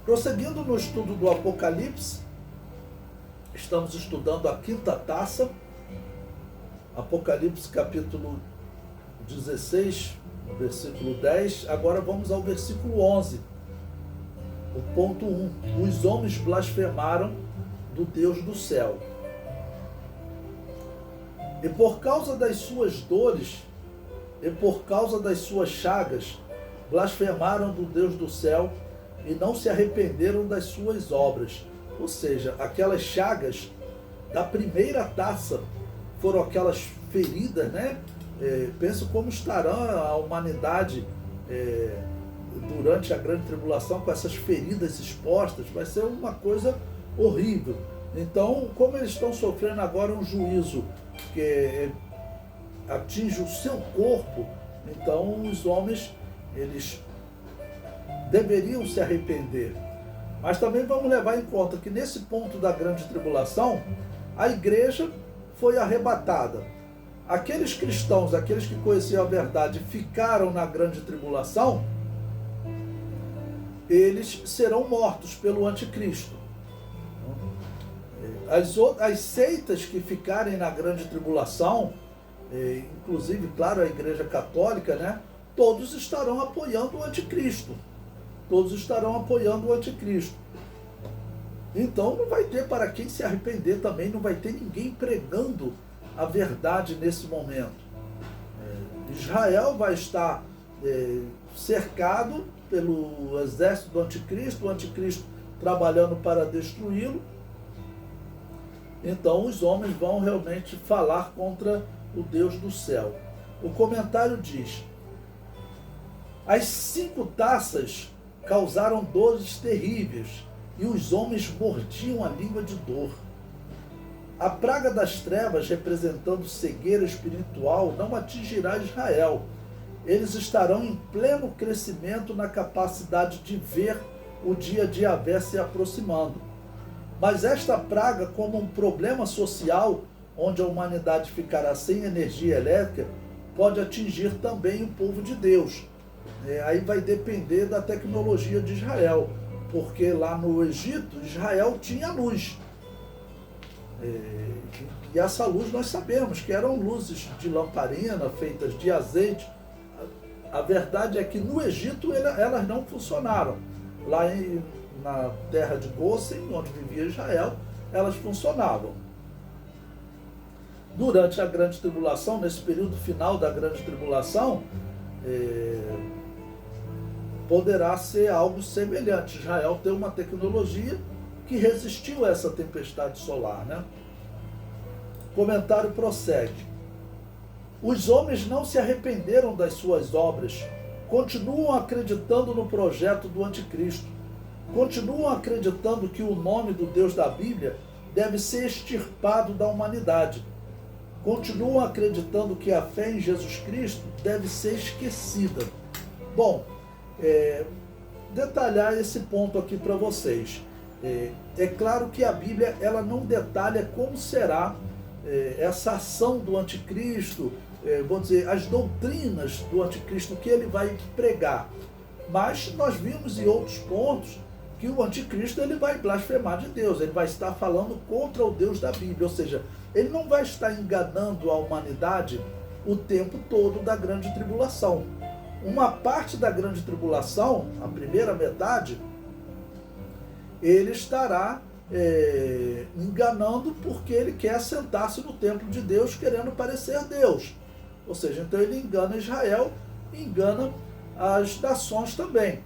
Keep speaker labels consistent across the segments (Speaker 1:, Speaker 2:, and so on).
Speaker 1: Prosseguindo no estudo do Apocalipse, estamos estudando a quinta taça, Apocalipse capítulo 16, versículo 10. Agora vamos ao versículo 11, o ponto 1. Os homens blasfemaram do Deus do céu. E por causa das suas dores, e por causa das suas chagas, blasfemaram do Deus do céu e não se arrependeram das suas obras. Ou seja, aquelas chagas da primeira taça foram aquelas feridas, né? Penso como estará a humanidade durante a grande tribulação com essas feridas expostas. Vai ser uma coisa horrível. Então, como eles estão sofrendo agora um juízo que atinge o seu corpo, então os homens, eles deveriam se arrepender. Mas também vamos levar em conta que nesse ponto da grande tribulação, a igreja foi arrebatada. Aqueles cristãos, aqueles que conheciam a verdade, ficaram na grande tribulação, eles serão mortos pelo anticristo. As seitas que ficarem na grande tribulação, inclusive, claro, a igreja católica, né? Todos estarão apoiando o anticristo. Todos estarão apoiando o anticristo. Então não vai ter para quem se arrepender também, não vai ter ninguém pregando a verdade nesse momento. Israel vai estar cercado pelo exército do anticristo, o anticristo trabalhando para destruí-lo. Então os homens vão realmente falar contra o Deus do céu. O comentário diz: as 5 taças causaram dores terríveis, e os homens mordiam a língua de dor. A praga das trevas, representando cegueira espiritual, não atingirá Israel. Eles estarão em pleno crescimento na capacidade de ver o dia de Yahvé se aproximando. Mas esta praga, como um problema social, onde a humanidade ficará sem energia elétrica, pode atingir também o povo de Deus. Aí vai depender da tecnologia de Israel, porque lá no Egito, Israel tinha luz. E essa luz nós sabemos que eram luzes de lamparina, feitas de azeite. A verdade é que no Egito elas não funcionaram. Lá na terra de Gósen, onde vivia Israel, elas funcionavam. Durante a grande tribulação, nesse período final da grande tribulação, poderá ser algo semelhante. Israel tem uma tecnologia que resistiu a essa tempestade solar, né? O comentário prossegue: os homens não se arrependeram das suas obras, continuam acreditando no projeto do anticristo, continuam acreditando que o nome do Deus da Bíblia deve ser extirpado da humanidade, continuam acreditando que a fé em Jesus Cristo deve ser esquecida. Bom, detalhar esse ponto aqui para vocês. É claro que a Bíblia ela não detalha como será essa ação do anticristo, vamos dizer, as doutrinas do anticristo que ele vai pregar. Mas nós vimos em outros pontos que o anticristo ele vai blasfemar de Deus, ele vai estar falando contra o Deus da Bíblia, ou seja, ele não vai estar enganando a humanidade o tempo todo da grande tribulação. Uma parte da grande tribulação, a primeira metade, ele estará enganando porque ele quer sentar-se no templo de Deus querendo parecer Deus. Ou seja, então ele engana Israel e engana as nações também.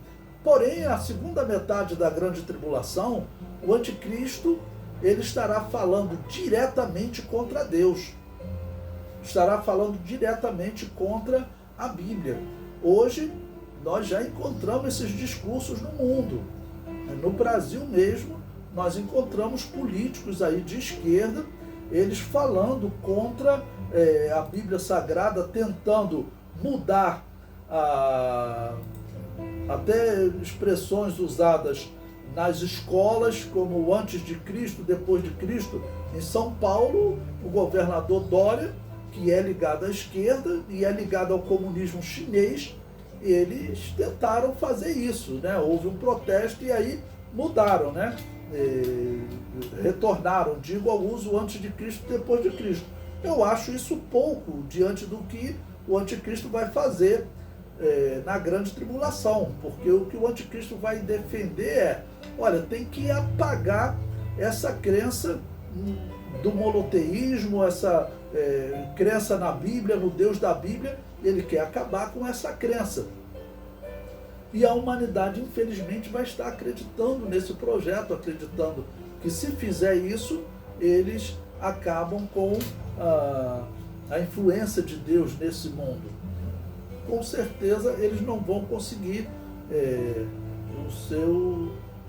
Speaker 1: Porém, a segunda metade da grande tribulação, o anticristo, ele estará falando diretamente contra Deus. Estará falando diretamente contra a Bíblia. Hoje, nós já encontramos esses discursos no mundo. No Brasil mesmo, nós encontramos políticos aí de esquerda, eles falando contra a Bíblia Sagrada, tentando mudar até expressões usadas nas escolas, como antes de Cristo, depois de Cristo. Em São Paulo, o governador Dória, que é ligado à esquerda e é ligado ao comunismo chinês, eles tentaram fazer isso, né? Houve um protesto e aí mudaram, né? Retornaram, digo, ao uso antes de Cristo e depois de Cristo. Eu acho isso pouco diante do que o anticristo vai fazer na grande tribulação, porque o que o anticristo vai defender é, olha, tem que apagar essa crença do monoteísmo, essa crença na Bíblia, no Deus da Bíblia. Ele quer acabar com essa crença. E a humanidade, infelizmente, vai estar acreditando nesse projeto, acreditando que se fizer isso, eles acabam com a influência de Deus nesse mundo. Com certeza, eles não vão conseguir o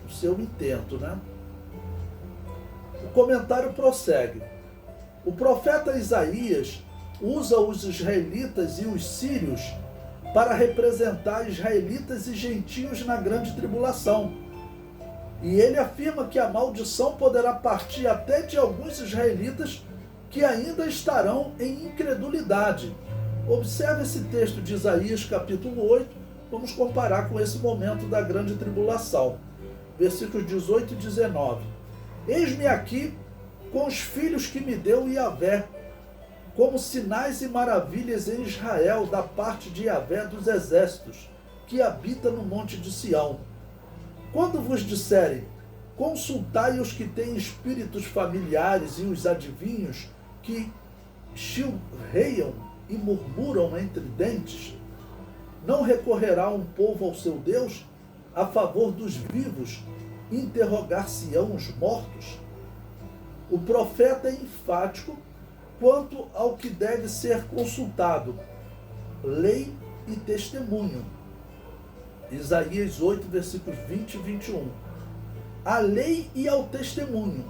Speaker 1: seu intento, né? O comentário prossegue. O profeta Isaías usa os israelitas e os sírios para representar israelitas e gentios na grande tribulação. E ele afirma que a maldição poderá partir até de alguns israelitas que ainda estarão em incredulidade. Observe esse texto de Isaías capítulo 8, vamos comparar com esse momento da grande tribulação. Versículos 18 e 19. Eis-me aqui com os filhos que me deu Yahvé, como sinais e maravilhas em Israel, da parte de Yahvé dos exércitos, que habita no monte de Sião. Quando vos disserem, consultai os que têm espíritos familiares e os adivinhos, que chilreiam e murmuram entre dentes, não recorrerá um povo ao seu Deus, a favor dos vivos, interrogar-se-ão os mortos? O profeta é enfático quanto ao que deve ser consultado, lei e testemunho. Isaías 8, versículos 20 e 21. A lei e ao testemunho,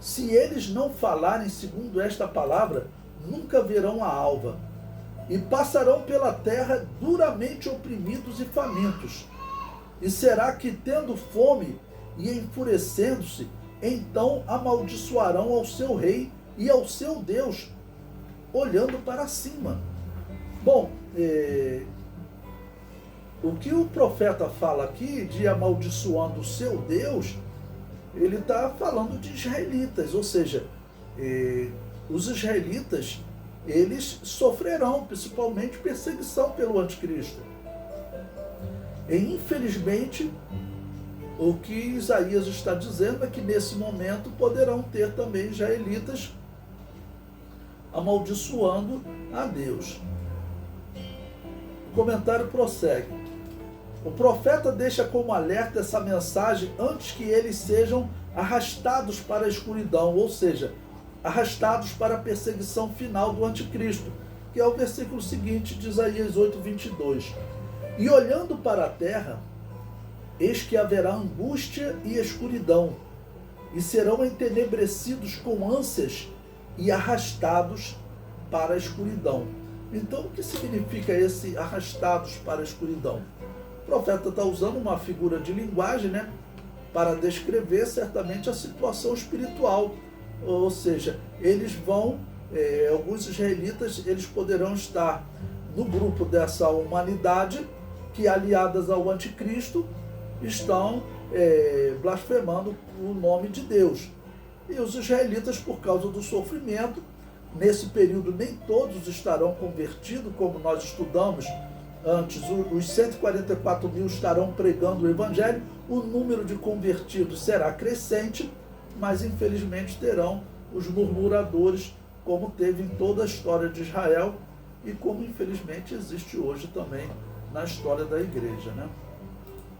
Speaker 1: se eles não falarem segundo esta palavra, nunca verão a alva, e passarão pela terra duramente oprimidos e famintos. E será que, tendo fome e enfurecendo-se, então amaldiçoarão ao seu rei e ao seu Deus, olhando para cima. Bom, o que o profeta fala aqui de amaldiçoando o seu Deus, ele está falando de israelitas, ou seja, os israelitas, eles sofrerão principalmente perseguição pelo anticristo. E infelizmente, o que Isaías está dizendo é que nesse momento poderão ter também israelitas amaldiçoando a Deus. O comentário prossegue. O profeta deixa como alerta essa mensagem antes que eles sejam arrastados para a escuridão, ou seja, arrastados para a perseguição final do anticristo, que é o versículo seguinte de Isaías 8, 22. E olhando para a terra, eis que haverá angústia e escuridão, e serão entenebrecidos com ânsias e arrastados para a escuridão. Então, o que significa esse arrastados para a escuridão? O profeta está usando uma figura de linguagem, né, para descrever certamente a situação espiritual. Ou seja, eles vão, alguns israelitas, eles poderão estar no grupo dessa humanidade que, aliadas ao anticristo, estão blasfemando o nome de Deus. E os israelitas, por causa do sofrimento, nesse período nem todos estarão convertidos, como nós estudamos antes, os 144 mil estarão pregando o evangelho, o número de convertidos será crescente, mas infelizmente terão os murmuradores, como teve em toda a história de Israel e como infelizmente existe hoje também na história da igreja, né?